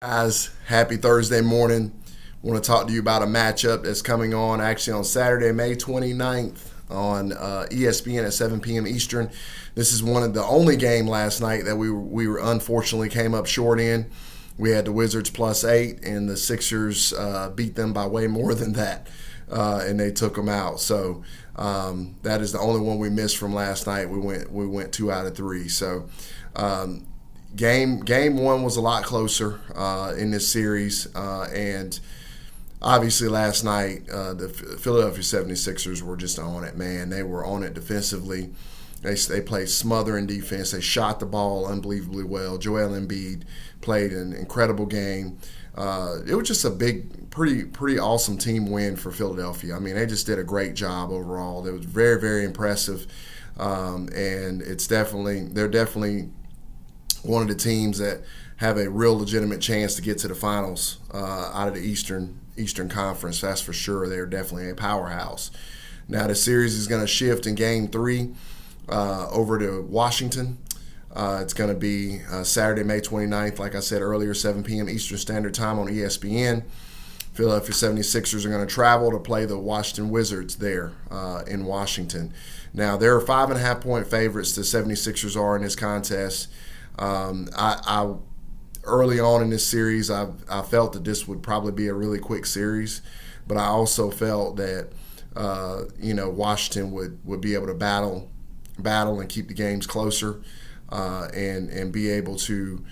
Guys, happy Thursday morning. Want to talk to you about a matchup that's coming on actually on Saturday, May 29th on ESPN at 7 p.m. Eastern. This is one of the only game last night that we were unfortunately came up short in. We had the Wizards +8, and the Sixers beat them by way more than that, and they took them out. So that is the only one we missed from last night. We went 2 out of 3. So. Game one was a lot closer in this series, and obviously last night the Philadelphia 76ers were just on it, man. They were on it defensively. They played smothering defense. They shot the ball unbelievably well. Joel Embiid played an incredible game. It was just a big, pretty awesome team win for Philadelphia. I mean, they just did a great job overall. It was very, very impressive, and they're definitely one of the teams that have a real legitimate chance to get to the finals out of the Eastern Conference. That's for sure. They're definitely a powerhouse. Now the series is going to shift in Game 3 over to Washington. It's going to be Saturday, May 29th, like I said earlier, 7 p.m. Eastern Standard Time on ESPN. Philadelphia 76ers are going to travel to play the Washington Wizards there in Washington. Now, there are 5.5-point favorites the 76ers are in this contest. I early on in this series, I felt that this would probably be a really quick series, but I also felt that Washington would be able to battle and keep the games closer, and be able to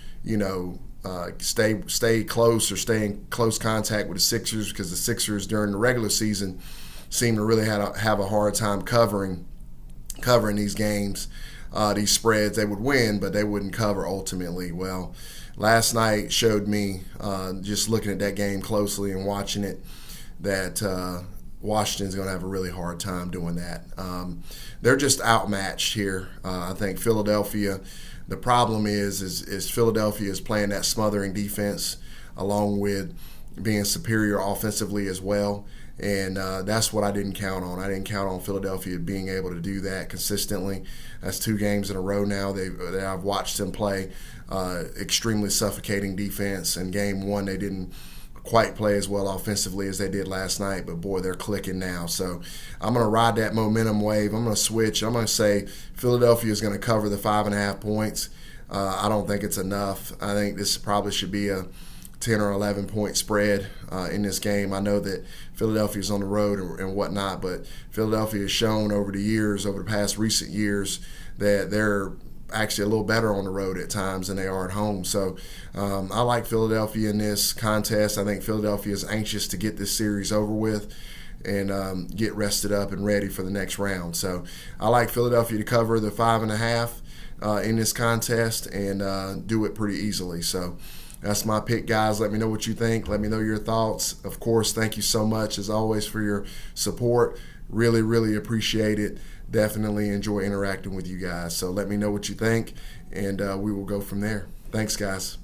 stay close or stay in close contact with the Sixers, because the Sixers during the regular season seem to really have a hard time covering these games. These spreads. They would win, but they wouldn't cover ultimately. Well, last night showed me, just looking at that game closely and watching it, that Washington's going to have a really hard time doing that. They're just outmatched here. I think Philadelphia, the problem is Philadelphia is playing that smothering defense along with being superior offensively as well. And that's what I didn't count on. I didn't count on Philadelphia being able to do that consistently. That's 2 games in a row now that I've watched them play extremely suffocating defense. In Game 1, they didn't quite play as well offensively as they did last night, but boy, they're clicking now. So I'm going to ride that momentum wave. I'm going to switch. I'm going to say Philadelphia is going to cover the 5.5 points. I don't think it's enough. I think this probably should be a 10 or 11 point spread in this game. I know that Philadelphia's on the road and whatnot, but Philadelphia has shown over the past recent years, that they're actually a little better on the road at times than they are at home. So I like Philadelphia in this contest. I think Philadelphia is anxious to get this series over with and get rested up and ready for the next round. So I like Philadelphia to cover the 5.5 in this contest and do it pretty easily. So that's my pick, guys. Let me know what you think. Let me know your thoughts. Of course, thank you so much, as always, for your support. Really, really appreciate it. Definitely enjoy interacting with you guys. So let me know what you think, and we will go from there. Thanks, guys.